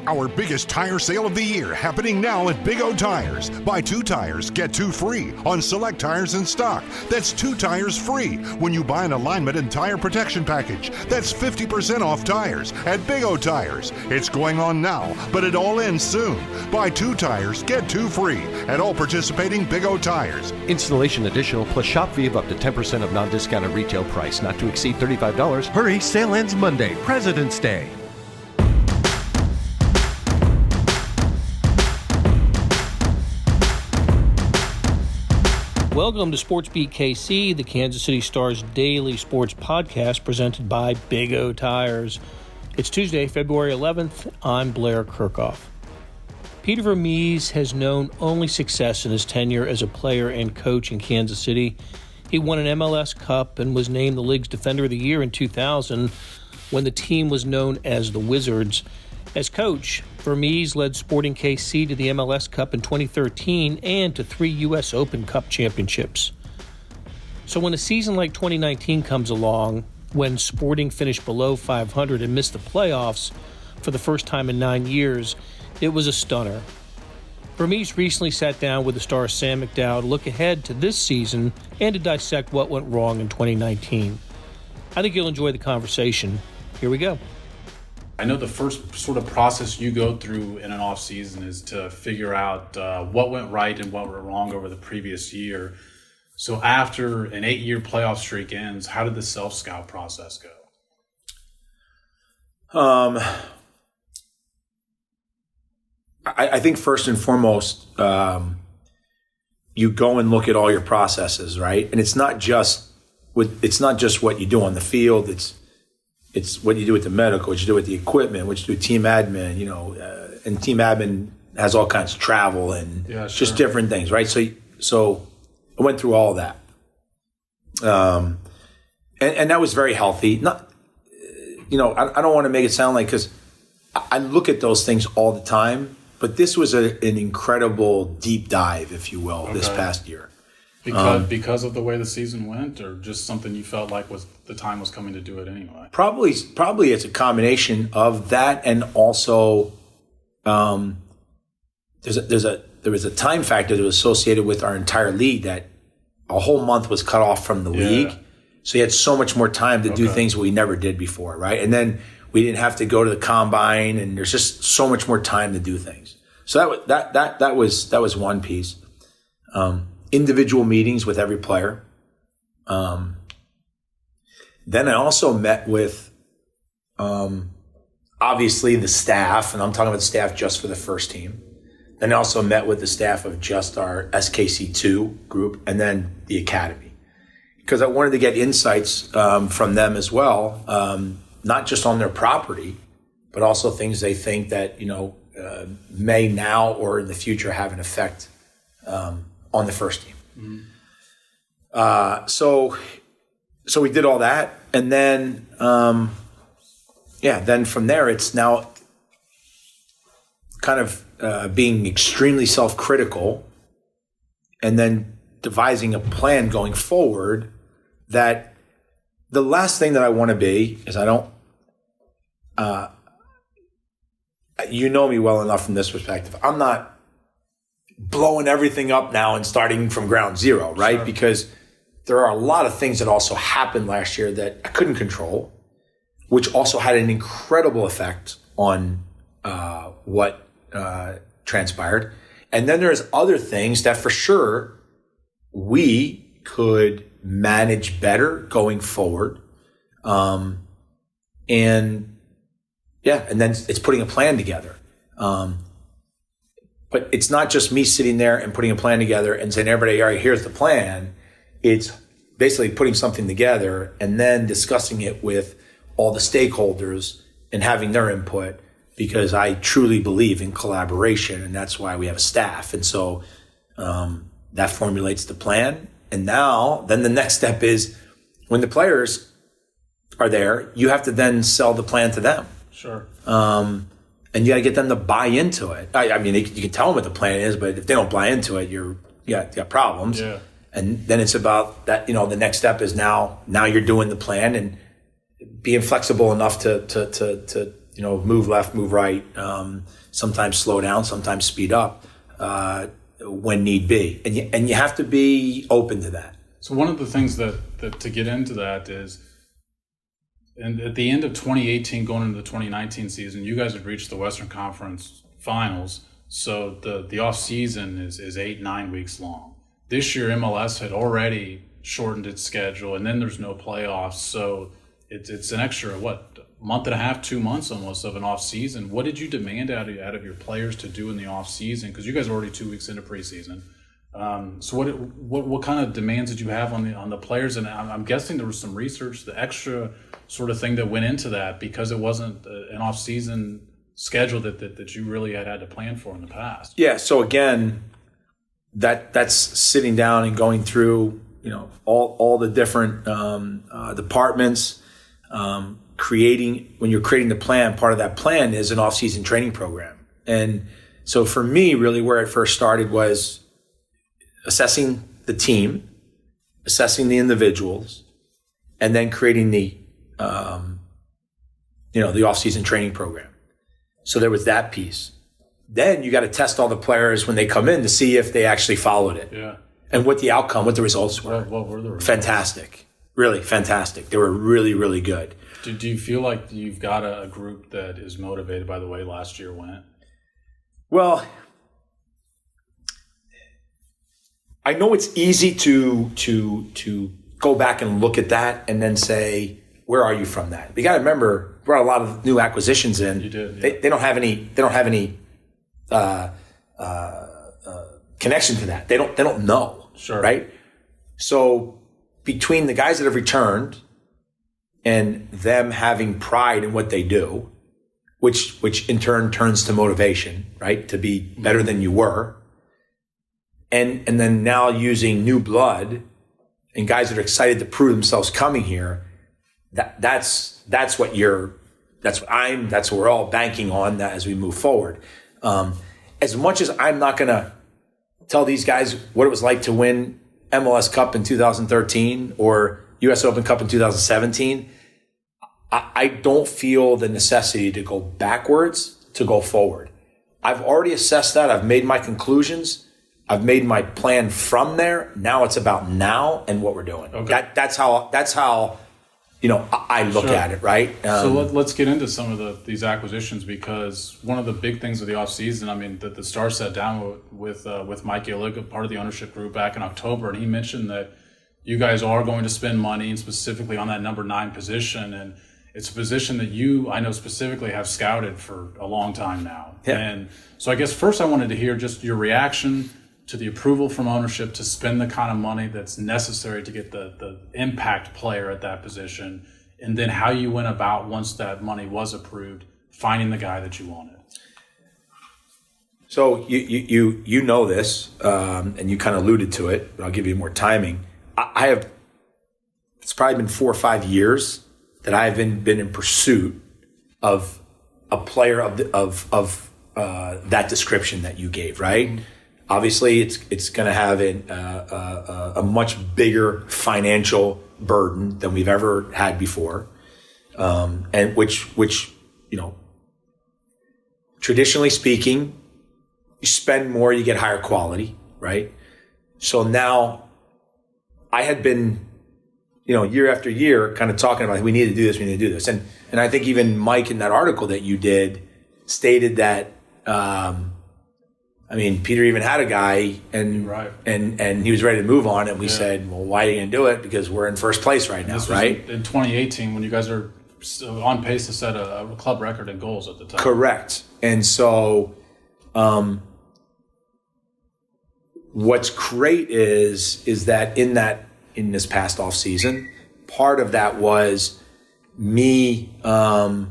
Our biggest tire sale of the year happening now at Big O Tires. Buy 2 tires, get 2 free on select tires in stock. That's 2 tires free when you buy an alignment and tire protection package. That's 50% off tires at Big O Tires. It's going on now, but it all ends soon. Buy 2 tires, get 2 free at all participating Big O Tires. Installation additional plus shop fee of up to 10% of non-discounted retail price, not to exceed $35. Hurry, sale ends Monday, President's Day. Welcome to Sports Beat KC, the Kansas City Star's daily sports podcast presented by Big O Tires. It's Tuesday, February 11th. I'm Blair Kirchhoff. Peter Vermes has known only success in his tenure as a player and coach in Kansas City. He won an MLS Cup and was named the league's Defender of the Year in 2000 when the team was known as the Wizards. As coach, Vermes led Sporting KC to the MLS Cup in 2013 and to 3 U.S. Open Cup championships. So when a season like 2019 comes along, when Sporting finished below 500 and missed the playoffs for the first time in 9 years, it was a stunner. Vermes recently sat down with the Star's Sam McDowell to look ahead to this season and to dissect what went wrong in 2019. I think you'll enjoy the conversation. Here we go. I know the first sort of process you go through in an off season is to figure out what went right and what went wrong over the previous year. So after an 8-year playoff streak ends, how did the self-scout process go? I think first and foremost, you go and look at all your processes, right? And it's not just what you do on the field. It's what you do with the medical, what you do with the equipment, what you do with team admin, and team admin has all kinds of travel and just different things, right? So I went through all of that. And that was very healthy. Not, I don't want to make it sound like, because I look at those things all the time, but this was an incredible deep dive, if you will, this past year. Because of the way the season went, or just something you felt like the time was coming to do it anyway? Probably it's a combination of that, and also there was a time factor that was associated with our entire league, that a whole month was cut off from the league, so you had so much more time to do things we never did before, right? And then we didn't have to go to the combine, and there's just so much more time to do things. So that was one piece. Individual meetings with every player. Then I also met with, obviously, the staff, and I'm talking about the staff just for the first team. Then I also met with the staff of just our SKC2 group, and then the academy, because I wanted to get insights from them as well, not just on their property, but also things they think that may now or in the future have an effect on the first team. Mm-hmm. So we did all that, and then then from there it's now kind of being extremely self-critical, and then devising a plan going forward. That the last thing that I want to be is, I don't. You know me well enough from this perspective. I'm not blowing everything up now and starting from ground zero, right? Sure. Because there are a lot of things that also happened last year that I couldn't control, which also had an incredible effect on what transpired. And then there's other things that for sure we could manage better going forward. And then it's putting a plan together. But it's not just me sitting there and putting a plan together and saying, everybody, all right, here's the plan. It's basically putting something together and then discussing it with all the stakeholders and having their input, because I truly believe in collaboration, and that's why we have a staff. And so that formulates the plan. And then the next step is, when the players are there, you have to then sell the plan to them. Sure. And you got to get them to buy into it. I mean, you can tell them what the plan is, but if they don't buy into it, you got problems. Yeah. And then it's about that. The next step is now you're doing the plan and being flexible enough to move left, move right, sometimes slow down, sometimes speed up when need be. And you have to be open to that. So one of the things that to get into that is, and at the end of 2018, going into the 2019 season, you guys had reached the Western Conference Finals. So the off season is 8-9 weeks long. This year, MLS had already shortened its schedule, and then there's no playoffs. So it's an extra, month and a half, 2 months almost of an off season. What did you demand out of your players to do in the off season? Because you guys are already 2 weeks into preseason. So what kind of demands did you have on the players? And I'm guessing there was some research, the extra sort of thing that went into that, because it wasn't an off season schedule that you really had to plan for in the past. Yeah. So again, that's sitting down and going through, all the different departments, when you're creating the plan, part of that plan is an off-season training program. And so for me, really where it first started was assessing the team, assessing the individuals, and then creating the off-season training program. So there was that piece. Then you got to test all the players when they come in to see if they actually followed it. Yeah. And what the results were. What were the results? Fantastic. Really fantastic. They were really, really good. Do you feel like you've got a group that is motivated by the way last year went? Well, I know it's easy to go back and look at that and then say, where are you from that? You got to remember, brought a lot of new acquisitions in. You did. Yeah. They don't have any connection to that. They don't know. Sure. Right. So between the guys that have returned and them having pride in what they do, which in turn turns to motivation, right, to be better than you were, and then now using new blood and guys that are excited to prove themselves coming here, that's what we're all banking on that as we move forward. As much as I'm not going to tell these guys what it was like to win MLS Cup in 2013 or US Open Cup in 2017, I don't feel the necessity to go backwards to go forward. I've already assessed that. I've made my conclusions. I've made my plan from there. Now it's about now and what we're doing. Okay. That's how I look at it, right? So let's get into some of these acquisitions, because one of the big things of the offseason, I mean, the Stars sat down with Mike Illig, part of the ownership group, back in October, and he mentioned that you guys are going to spend money, and specifically on that number 9 position, and it's a position that you, I know specifically, have scouted for a long time now. Yeah. And so I guess first I wanted to hear just your reaction to the approval from ownership to spend the kind of money that's necessary to get the impact player at that position, and then how you went about, once that money was approved, finding the guy that you wanted. So you know this, and you kind of alluded to it, but I'll give you more timing. It's probably been 4 or 5 years that I've been in pursuit of a player of that description that you gave, right? Mm-hmm. Obviously, it's going to have a much bigger financial burden than we've ever had before, and which traditionally speaking, you spend more, you get higher quality, right? So now, I had been, year after year, kind of talking about we need to do this, and I think even Mike in that article that you did stated that. Peter even had a guy, and right. and he was ready to move on, and we said, well, why are you going to do it? Because we're in first place right now, right? In 2018, when you guys are on pace to set a club record in goals at the time. Correct. And so what's great is that in this past off season, part of that was me, like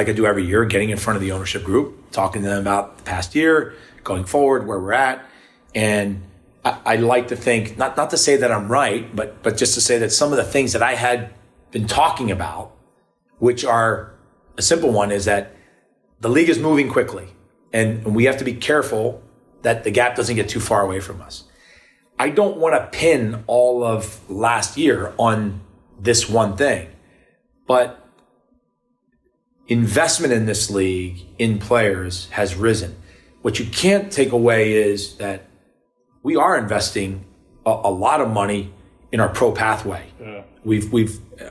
I do every year, getting in front of the ownership group, talking to them about the past year, going forward, where we're at. And I like to think, not to say that I'm right, but just to say that some of the things that I had been talking about, which are a simple one, is that the league is moving quickly, and we have to be careful that the gap doesn't get too far away from us. I don't want to pin all of last year on this one thing, but investment in this league in players has risen. What you can't take away is that we are investing a lot of money in our pro pathway. Yeah.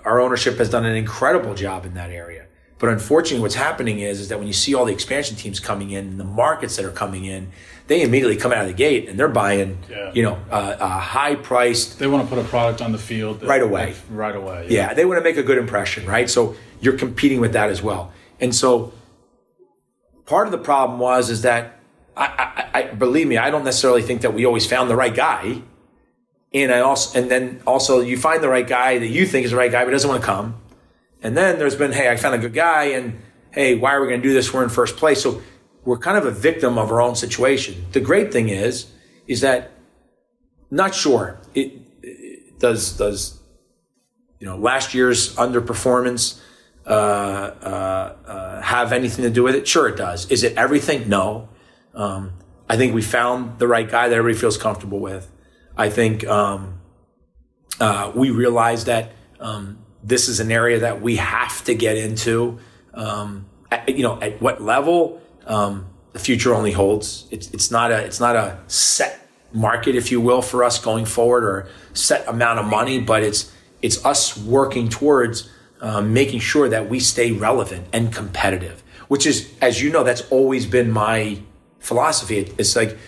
Our ownership has done an incredible job in that area. But unfortunately, what's happening is that when you see all the expansion teams coming in, the markets that are coming in, they immediately come out of the gate and they're buying, high priced. They want to put a product on the field right away. Right away. Yeah, they want to make a good impression, right? So you're competing with that as well. And so part of the problem is that I believe me, I don't necessarily think that we always found the right guy. And then also you find the right guy that you think is the right guy but doesn't want to come. And then there's been, hey, I found a good guy, and hey, why are we going to do this? We're in first place. So we're kind of a victim of our own situation. The great thing is that, not sure, it does last year's underperformance have anything to do with it? Sure it does. Is it everything? No. I think we found the right guy that everybody feels comfortable with. I think we realize that this is an area that we have to get into. At what level, the future only holds. It's not a set market, if you will, for us going forward, or set amount of money, but it's us working towards making sure that we stay relevant and competitive, which is, as you know, that's always been my philosophy. It's like,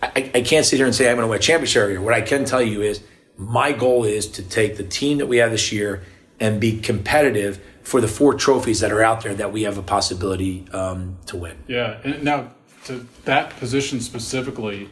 I can't sit here and say I'm going to win a championship every year. What I can tell you is my goal is to take the team that we have this year and be competitive for the 4 trophies that are out there that we have a possibility to win. Yeah, and now to that position specifically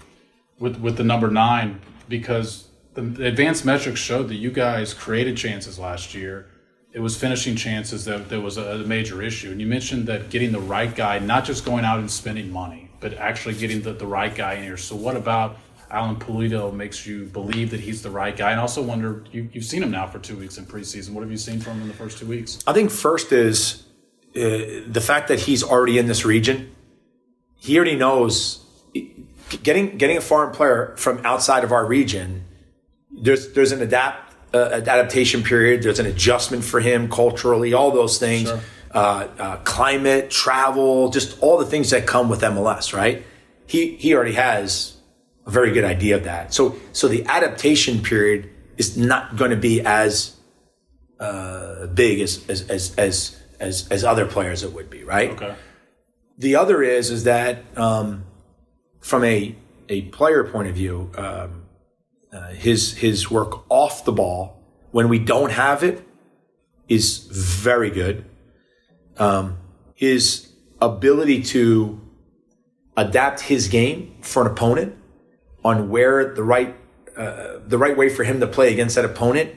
with the number 9, because the advanced metrics showed that you guys created chances last year. It was finishing chances that was a major issue. And you mentioned that getting the right guy, not just going out and spending money, but actually getting the right guy in here. So what about Alan Pulido makes you believe that he's the right guy? And also wonder, you've seen him now for 2 weeks in preseason. What have you seen from him in the first 2 weeks? I think first is the fact that he's already in this region. He already knows getting a foreign player from outside of our region. There's an adaptation period. There's an adjustment for him culturally, all those things. Sure. Climate, travel, just all the things that come with MLS, right? He already has a very good idea of that. So the adaptation period is not going to be as big as other players it would be, right? Okay. The other is that from a player point of view, his work off the ball when we don't have it is very good. His ability to adapt his game for an opponent on where the right way for him to play against that opponent,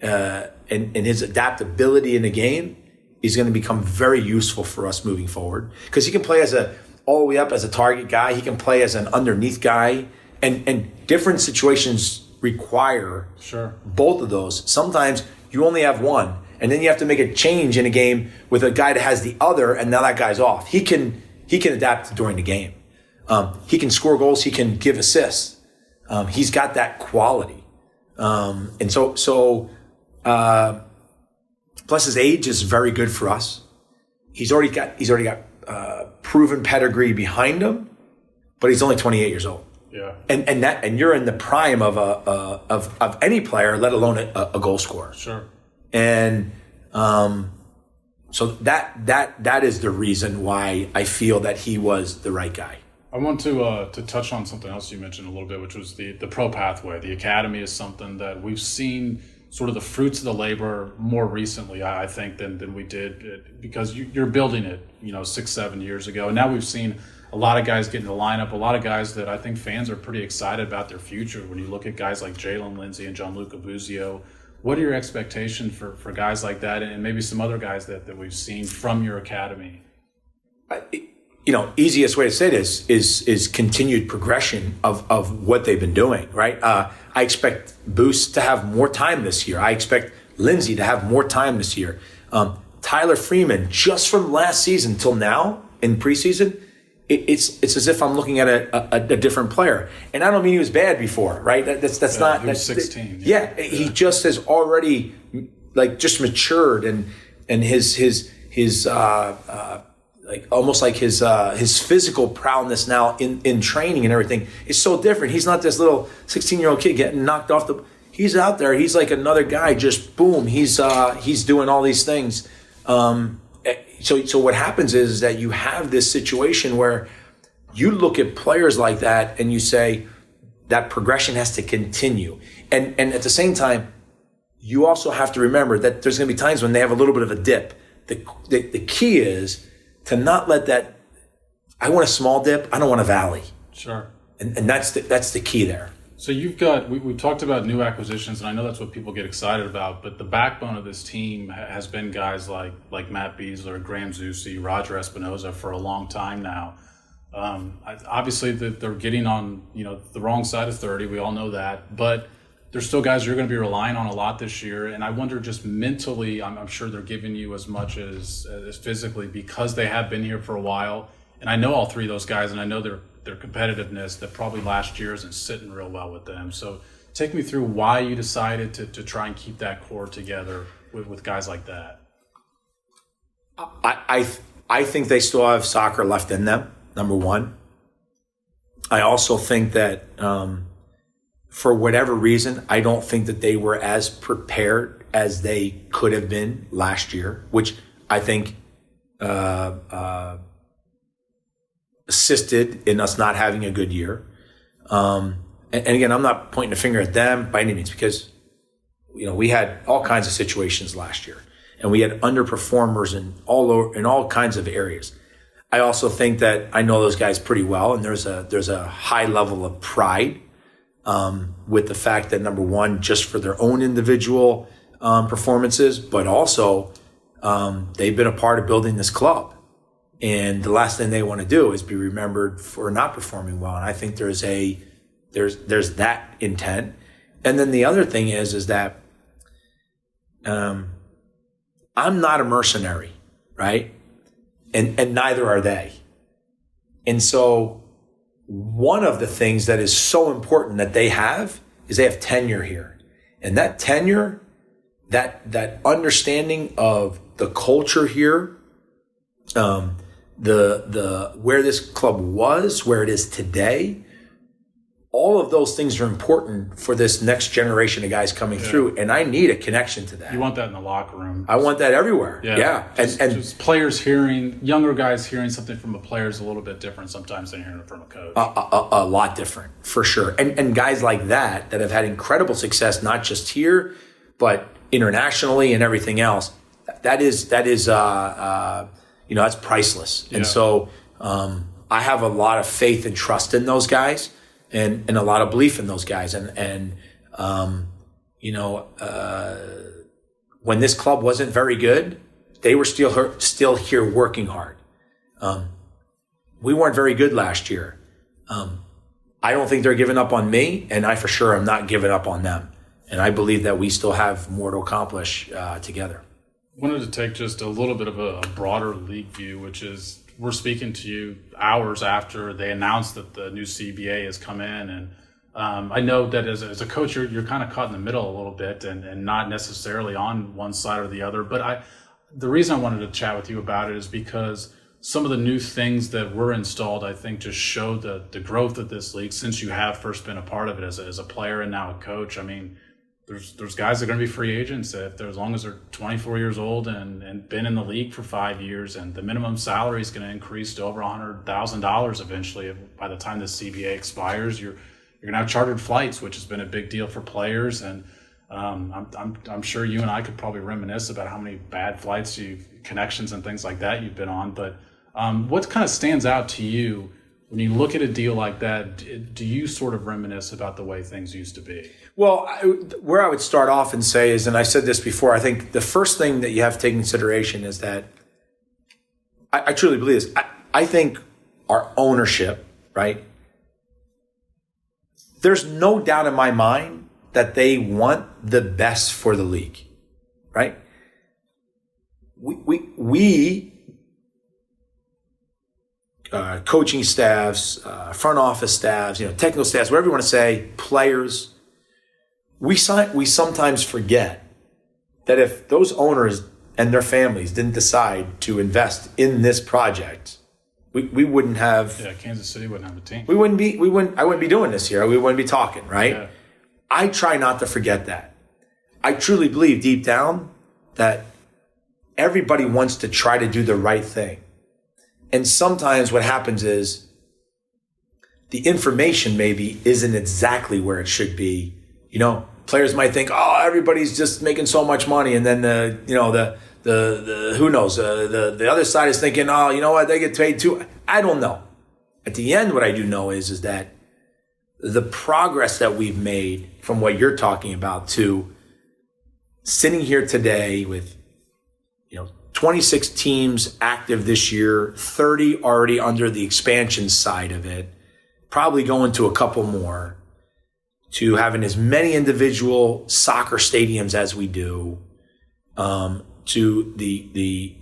and his adaptability in the game is going to become very useful for us moving forward, because he can play all the way up as a target guy. He can play as an underneath guy, and different situations require both of those. Sometimes you only have one, and then you have to make a change in a game with a guy that has the other, and now that guy's off. He can adapt during the game. He can score goals. He can give assists. He's got that quality. And so plus his age is very good for us. He's already got proven pedigree behind him, but he's only 28 years old. Yeah. And you're in the prime of any player, let alone a goal scorer. Sure. And so that is the reason why I feel that he was the right guy. I want to touch on something else you mentioned a little bit, which was the pro pathway. The academy is something that we've seen sort of the fruits of the labor more recently, I think, than we did, because you're building it, 6-7 years ago. And now we've seen a lot of guys get in the lineup, a lot of guys that I think fans are pretty excited about their future. When you look at guys like Jalen Lindsey and Gianluca Buzio, what are your expectations for guys like that, and maybe some other guys that we've seen from your academy? Easiest way to say this is continued progression of what they've been doing, right? I expect Boost to have more time this year. I expect Lindsey to have more time this year. Tyler Freeman, just from last season till now in preseason, it's as if I'm looking at a different player. And I don't mean he was bad before, right? That's not. He was 16. Yeah, he just has already just matured, and his like almost like his physical prowess now in training and everything is so different. He's not this little 16-year-old kid getting knocked off the. He's out there. He's like another guy. Just boom. He's doing all these things. So what happens is that you have this situation where you look at players like that and you say that progression has to continue. And at the same time, you also have to remember that there's going to be times when they have a little bit of a dip. The key is to not let that. I want a small dip. I don't want a valley. Sure. And that's the key there. So you've got, we've talked about new acquisitions, and I know that's what people get excited about, but the backbone of this team has been guys like Matt Beasler, Graham Zusi, Roger Espinoza for a long time now. Obviously, they're getting on the wrong side of 30. We all know that, but there's still guys you're going to be relying on a lot this year. And I wonder, just mentally, I'm sure they're giving you as much as physically, because they have been here for a while. And I know all three of those guys, and I know their competitiveness that probably last year isn't sitting real well with them. So take me through why you decided to try and keep that core together with guys like that. I think they still have soccer left in them, number one. I also think that for whatever reason, I don't think that they were as prepared as they could have been last year, which I think assisted in us not having a good year. And again, I'm not pointing a finger at them by any means, because we had all kinds of situations last year, and we had underperformers in all kinds of areas. I also think that I know those guys pretty well, and there's a high level of pride with the fact that, number one, just for their own individual performances, but also they've been a part of building this club. And the last thing they want to do is be remembered for not performing well. And I think there's that intent. And then the other thing is that I'm not a mercenary, right? And neither are they. And so one of the things that is so important that they have is they have tenure here. And that tenure, that understanding of the culture here, the where this club was, where it is today, all of those things are important for this next generation of guys coming through, and I need a connection to that. You want that in the locker room. I want that everywhere. Yeah. Just players younger guys hearing something from a player is a little bit different sometimes than hearing it from a coach. A lot different, for sure. And guys like that have had incredible success, not just here, but internationally and everything else. That is that's priceless. Yeah. And so I have a lot of faith and trust in those guys, and a lot of belief in those guys. And when this club wasn't very good, they were still here working hard. We weren't very good last year. I don't think they're giving up on me, and I for sure am not giving up on them. And I believe that we still have more to accomplish together. Wanted to take just a little bit of a broader league view, which is we're speaking to you hours after they announced that the new CBA has come in. And I know that as a coach, you're kind of caught in the middle a little bit and not necessarily on one side or the other. But the reason I wanted to chat with you about it is because some of the new things that were installed, I think, just show the growth of this league since you have first been a part of it as a player and now a coach. I mean, there's guys that are going to be free agents as long as they're 24 years old and been in the league for 5 years, and the minimum salary is going to increase to over $100,000 eventually. By the time the CBA expires, you're going to have chartered flights, which has been a big deal for players. And I'm sure you and I could probably reminisce about how many bad flights connections and things like that you've been on. But what kind of stands out to you when you look at a deal like that? Do you sort of reminisce about the way things used to be? Well, where I would start off and say is, and I said this before, I think the first thing that you have to take into consideration is that I truly believe this. I think our ownership, right? There's no doubt in my mind that they want the best for the league, right? We coaching staffs, front office staffs, technical staffs, whatever you want to say, players. We sometimes forget that if those owners and their families didn't decide to invest in this project, we wouldn't have. Yeah, Kansas City wouldn't have a team. I wouldn't be doing this here. We wouldn't be talking, right? Yeah. I try not to forget that. I truly believe deep down that everybody wants to try to do the right thing. And sometimes what happens is the information maybe isn't exactly where it should be. You know, players might think, oh, everybody's just making so much money. And then the who knows, the other side is thinking, oh, you know what, they get paid too. I don't know. At the end, what I do know is that the progress that we've made from what you're talking about to sitting here today with, 26 teams active this year, 30 already under the expansion side of it, probably going to a couple more, to having as many individual soccer stadiums as we do, to the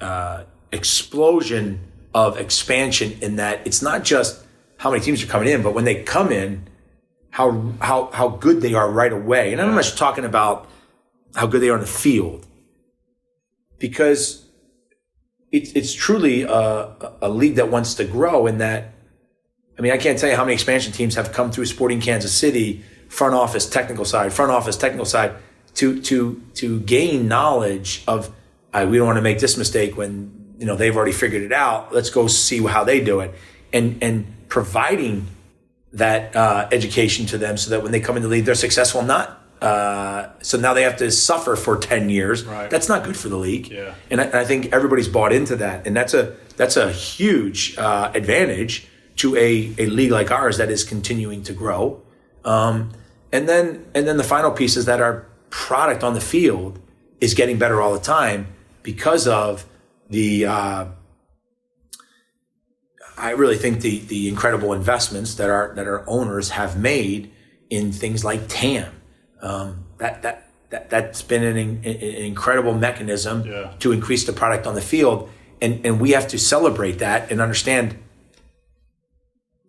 explosion of expansion in that it's not just how many teams are coming in, but when they come in, how good they are right away. And I'm not just talking about how good they are on the field, because it's truly a league that wants to grow. In that, I can't tell you how many expansion teams have come through Sporting Kansas City, front office, technical side, to gain knowledge of, we don't want to make this mistake when, they've already figured it out. Let's go see how they do it. And providing that education to them so that when they come in the league, they're successful. So now they have to suffer for 10 years. Right. That's not good for the league. Yeah. And I think everybody's bought into that. And that's a huge advantage to a league like ours that is continuing to grow. And then the final piece is that our product on the field is getting better all the time because of I really think the incredible investments that our owners have made in things like TAM. That's been an incredible mechanism to increase the product on the field, and we have to celebrate that and understand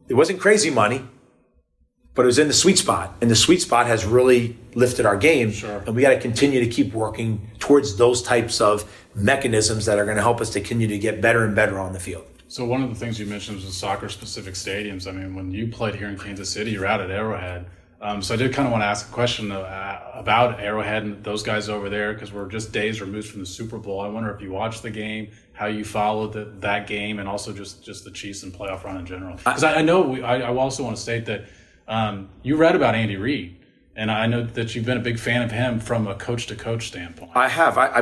it wasn't crazy money, but it was in the sweet spot, and the sweet spot has really lifted our game. Sure. And we got to continue to keep working towards those types of mechanisms that are going to help us to continue to get better and better on the field. So one of the things you mentioned was the soccer-specific stadiums. When you played here in Kansas City, you're out at Arrowhead. So I did kind of want to ask a question about Arrowhead and those guys over there, because we're just days removed from the Super Bowl. I wonder if you watched the game, how you followed that game, and also just the Chiefs and playoff run in general. Because I know I also want to state that you read about Andy Reid, and I know that you've been a big fan of him from a coach-to-coach standpoint. I have. I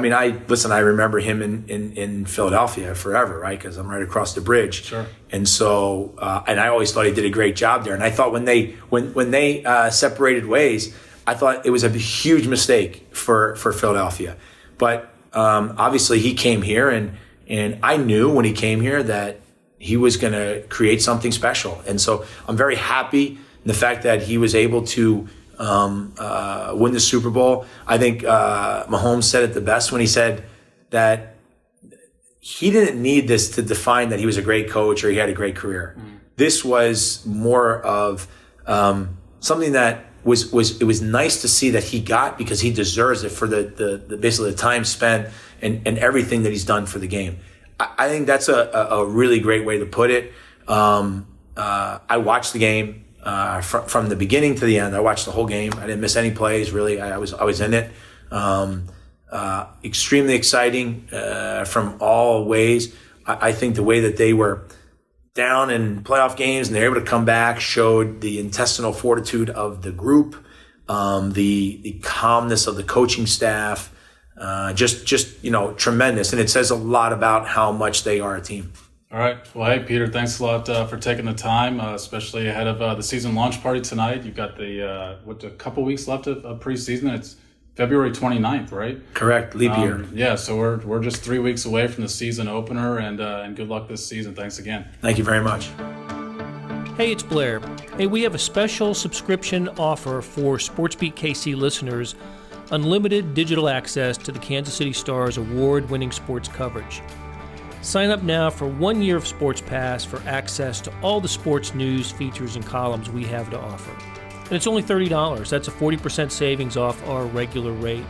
remember him in Philadelphia forever, right? Because I'm right across the bridge. Sure. And so, and I always thought he did a great job there. And I thought when they separated ways, I thought it was a huge mistake for Philadelphia. But obviously he came here, and I knew when he came here that he was going to create something special. And so I'm very happy in the fact that he was able to win the Super Bowl. I think Mahomes said it the best when he said that he didn't need this to define that he was a great coach or he had a great career. This was more of something that it was nice to see that he got, because he deserves it for the basically the time spent and everything that he's done for the game. I think that's a really great way to put it. I watched the game. From the beginning to the end, I watched the whole game. I didn't miss any plays, really. I was in it. Extremely exciting from all ways. I think the way that they were down in playoff games and they're able to come back showed the intestinal fortitude of the group, the calmness of the coaching staff, just tremendous. And it says a lot about how much they are a team. All right. Well, hey, Peter, thanks a lot for taking the time, especially ahead of the season launch party tonight. You've got a couple weeks left of preseason. It's February 29th, right? Correct. Leap year. Yeah, so we're just 3 weeks away from the season opener, and good luck this season. Thanks again. Thank you very much. Hey, it's Blair. Hey, we have a special subscription offer for SportsBeat KC listeners, unlimited digital access to the Kansas City Star's award-winning sports coverage. Sign up now for 1 year of Sports Pass for access to all the sports news, features, and columns we have to offer. And it's only $30. That's a 40% savings off our regular rate.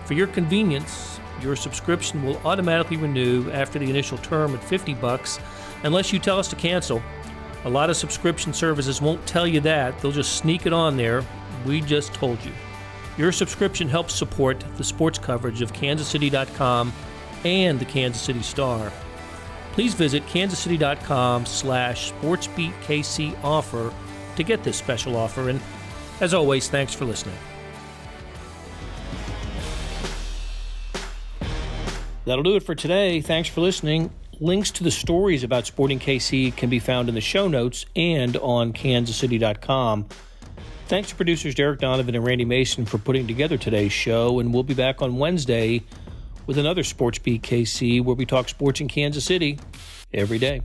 For your convenience, Your subscription will automatically renew after the initial term at $50 unless you tell us to cancel. A lot of subscription services won't tell you that. They'll just sneak it on there. We just told you. Your subscription helps support the sports coverage of kansascity.com and the Kansas City Star. Please visit kansascity.com/sportsbeatkc offer to get this special offer. And as always, thanks for listening. That'll do it for today. Thanks for listening. Links to the stories about Sporting KC can be found in the show notes and on kansascity.com. Thanks to producers Derek Donovan and Randy Mason for putting together today's show, and we'll be back on Wednesday with another Sports Beat KC where we talk sports in Kansas City every day.